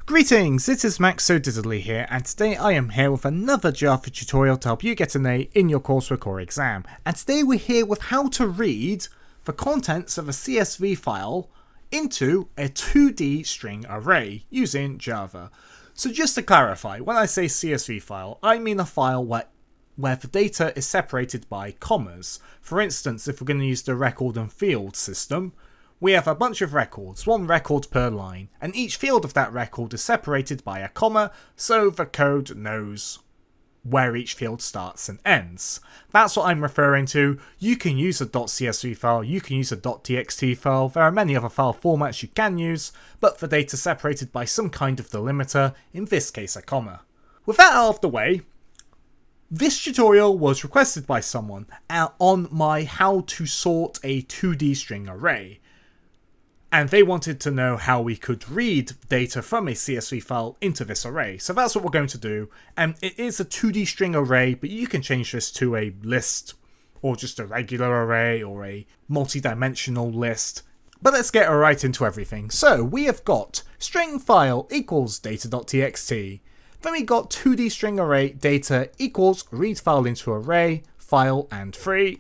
Greetings, it is Max So Diddly here, and today I am here with another Java tutorial to help you get an A in your coursework or exam. And today we're here with how to read the contents of a CSV file into a 2D string array using Java. So just to clarify, when I say CSV file, I mean a file where the data is separated by commas. For instance, if we're going to use the record and field system, we have a bunch of records, one record per line, and each field of that record is separated by a comma, so the code knows where each field starts and ends. That's what I'm referring to. You can use a .csv file, you can use a .txt file, there are many other file formats you can use, but the data separated by some kind of delimiter, in this case a comma. With that out of the way, this tutorial was requested by someone on my how to sort a 2D string array. And they wanted to know how we could read data from a CSV file into this array. So that's what we're going to do. And it is a 2D string array, but you can change this to a list, or just a regular array, or a multidimensional list. But let's get right into everything. So we have got string file equals data.txt. Then we got 2D string array data equals read file into array, file and free.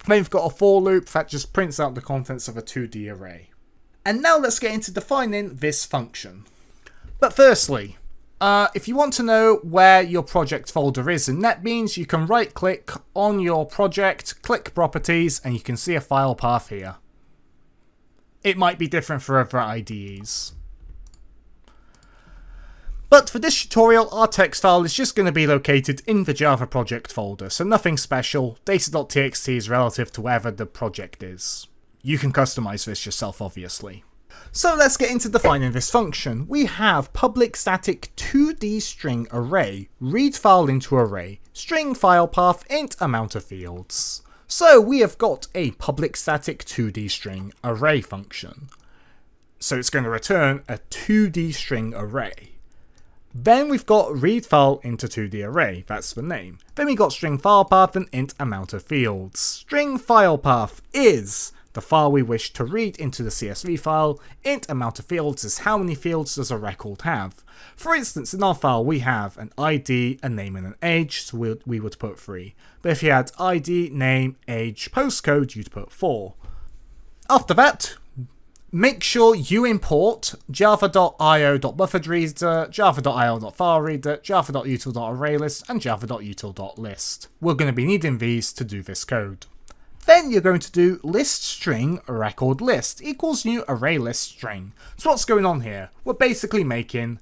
Then we've got a for loop that just prints out the contents of a 2D array. And now let's get into defining this function. But firstly, if you want to know where your project folder is in NetBeans, you can right click on your project, click properties, and you can see a file path here. It might be different for other IDEs. But for this tutorial, our text file is just going to be located in the Java project folder, so nothing special. Data.txt is relative to wherever the project is. You can customize this yourself, obviously. So let's get into defining this function. We have public static 2D string array, read file into array, string file path int amount of fields. So we have got a public static 2D string array function. So it's going to return a 2D string array. Then we've got read file into 2D array, that's the name. Then we got string file path and int amount of fields. String file path is the file we wish to read into the CSV file. Int amount of fields is how many fields does a record have. For instance, in our file we have an ID, a name and an age, so we would put 3. But if you had ID, name, age, postcode, you'd put 4. After that, make sure you import java.io.bufferedReader, java.io.fileReader, java.util.ArrayList, and java.util.list. We're going to be needing these to do this code. Then you're going to do list string record list equals new array list string. So what's going on here? We're basically making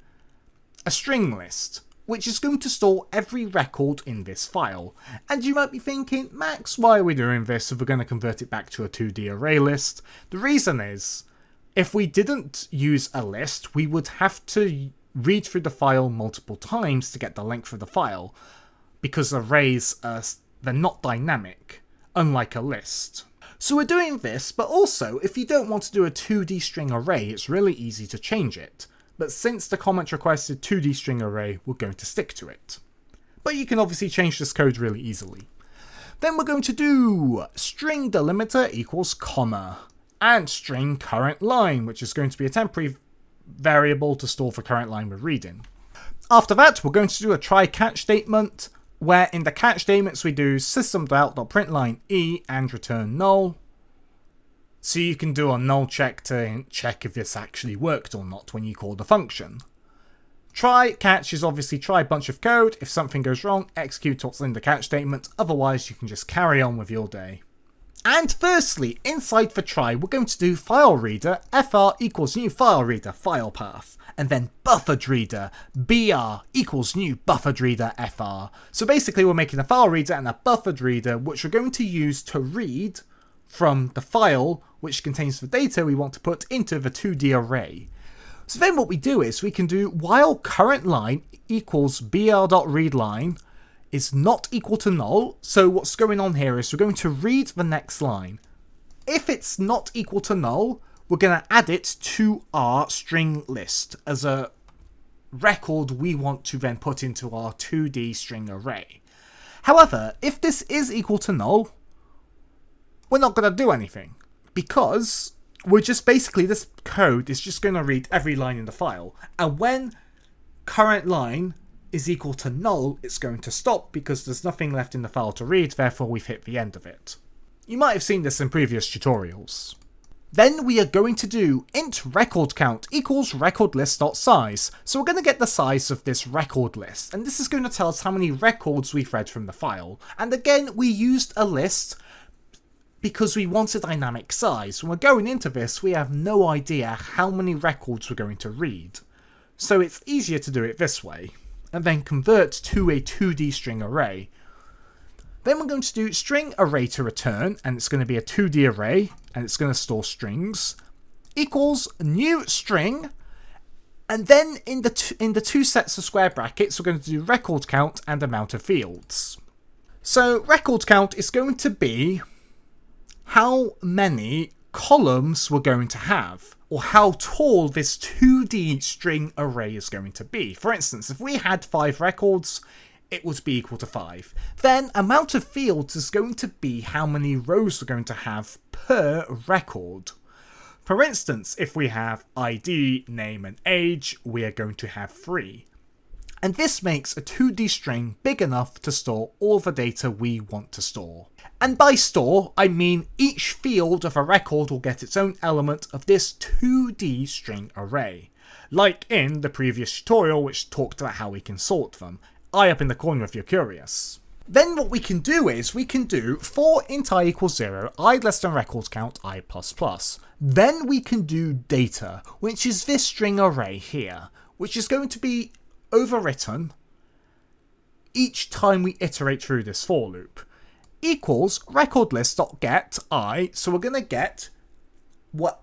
a string list, which is going to store every record in this file. And you might be thinking, Max, why are we doing this if we're going to convert it back to a 2D array list? The reason is, if we didn't use a list, we would have to read through the file multiple times to get the length of the file, because arrays they're not dynamic, unlike a list. So we're doing this, but also if you don't want to do a 2D string array, it's really easy to change it. But since the comment requested 2D string array, we're going to stick to it. But you can obviously change this code really easily. Then we're going to do string delimiter equals comma, and string current line, which is going to be a temporary variable to store the current line we're reading. After that, we're going to do a try catch statement, where in the catch statements we do system.out.println e and return null. So you can do a null check to check if this actually worked or not when you call the function. Try catch is obviously try a bunch of code. If something goes wrong, execute what's in the catch statement. Otherwise, you can just carry on with your day. And firstly, inside the try, we're going to do file reader fr equals new file reader file path, and then buffered reader br equals new buffered reader fr. So basically we're making a file reader and a buffered reader, which we're going to use to read from the file which contains the data we want to put into the 2D array. So then what we do is we can do while current line equals br.readLine is not equal to null. So what's going on here is we're going to read the next line. If it's not equal to null, we're going to add it to our string list as a record we want to then put into our 2D string array. However, if this is equal to null, we're not going to do anything, because we're just basically, this code is just going to read every line in the file. And when current line is equal to null, it's going to stop because there's nothing left in the file to read, therefore we've hit the end of it. You might have seen this in previous tutorials. Then we are going to do int record count equals record list.size. So we're going to get the size of this record list, and this is going to tell us how many records we've read from the file. And again, we used a list because we want a dynamic size. When we're going into this, we have no idea how many records we're going to read. So it's easier to do it this way, and then convert to a 2D string array. Then we're going to do string array to return, and it's going to be a 2D array, and it's going to store strings, equals new string, and then in the two sets of square brackets, we're going to do record count and amount of fields. So record count is going to be how many columns we're going to have, or how tall this 2D string array is going to be. For instance, if we had 5 records, it would be equal to 5. Then amount of fields is going to be how many rows we're going to have per record. For instance, if we have ID, name and age, we are going to have 3. And this makes a 2D string big enough to store all the data we want to store. And by store, I mean each field of a record will get its own element of this 2D string array, like in the previous tutorial which talked about how we can sort them. I up in the corner if you're curious. Then what we can do is we can do for int I equals 0, I less than record count I plus plus. Then we can do data, which is this string array here, which is going to be overwritten each time we iterate through this for loop, equals record list.get I. So we're going to get what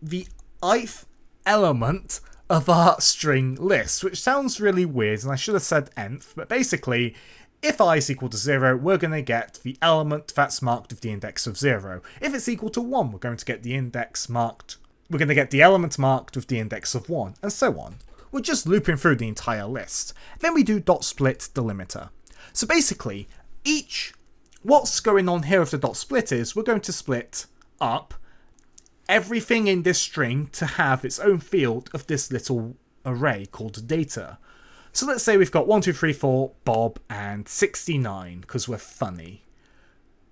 the ith element of our string list, which sounds really weird, and I should have said nth, but basically, if I is equal to 0, we're going to get the element that's marked with the index of 0. If it's equal to 1, we're going to get the element marked with the index of 1, and so on. We're just looping through the entire list. Then we do .split delimiter. So basically, what's going on here with the .split is we're going to split up everything in this string to have its own field of this little array called data. So let's say we've got 1, 2, 3, 4, Bob, and 69, because we're funny.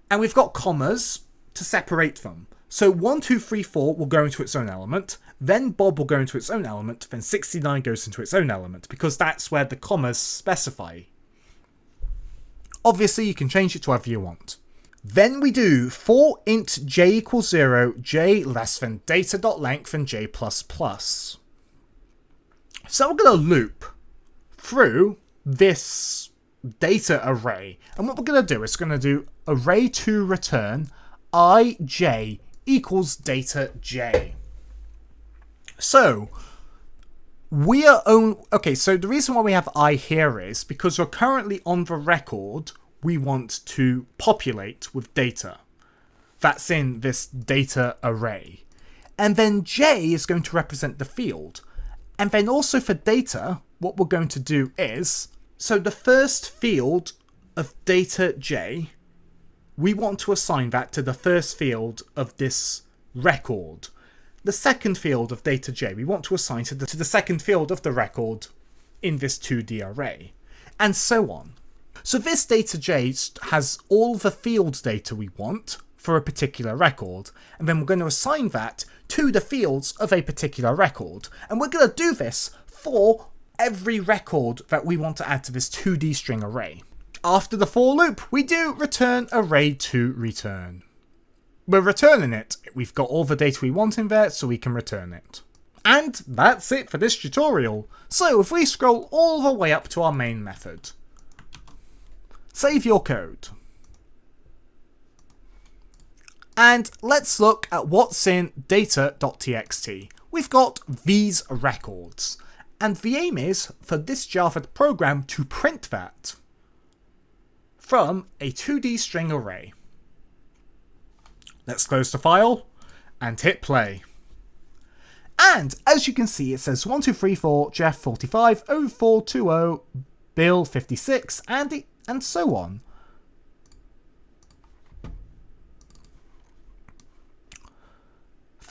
And we've got commas to separate them. So 1, 2, 3, 4 will go into its own element, then Bob will go into its own element, then 69 goes into its own element, because that's where the commas specify. Obviously, you can change it to whatever you want. Then we do for int j equals 0, j less than data.length and j++. So we're going to loop through this data array. And what we're going to do is going to do array to return ij equals data j. So we are okay, so the reason why we have I here is because we're currently on the record we want to populate with data that's in this data array. And then j is going to represent the field. And then also for data, what we're going to do is, so the first field of data j, we want to assign that to the first field of this record. The second field of data j, we want to assign to the second field of the record in this 2D array, and so on. So this data j has all the field data we want for a particular record, and then we're going to assign that to the fields of a particular record. And we're going to do this for every record that we want to add to this 2D string array. After the for loop, we do return array to return. We're returning it. We've got all the data we want in there, so we can return it. And that's it for this tutorial. So if we scroll all the way up to our main method, save your code. And let's look at what's in data.txt. We've got these records. And the aim is for this Java program to print that from a 2D string array. Let's close the file and hit play. And as you can see, it says 1234 Jeff 45 0420 Bill 56 and so on.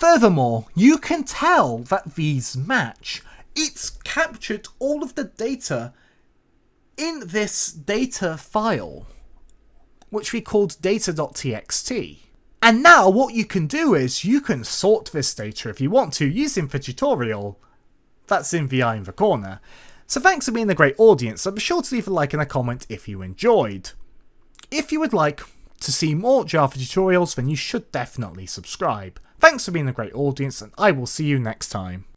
Furthermore, you can tell that these match. It's captured all of the data in this data file, which we called data.txt. And now what you can do is you can sort this data if you want to using the tutorial that's in the eye in the corner. So thanks for being a great audience, and be sure to leave a like and a comment if you enjoyed. If you would like to see more Java tutorials, then you should definitely subscribe. Thanks for being a great audience, and I will see you next time.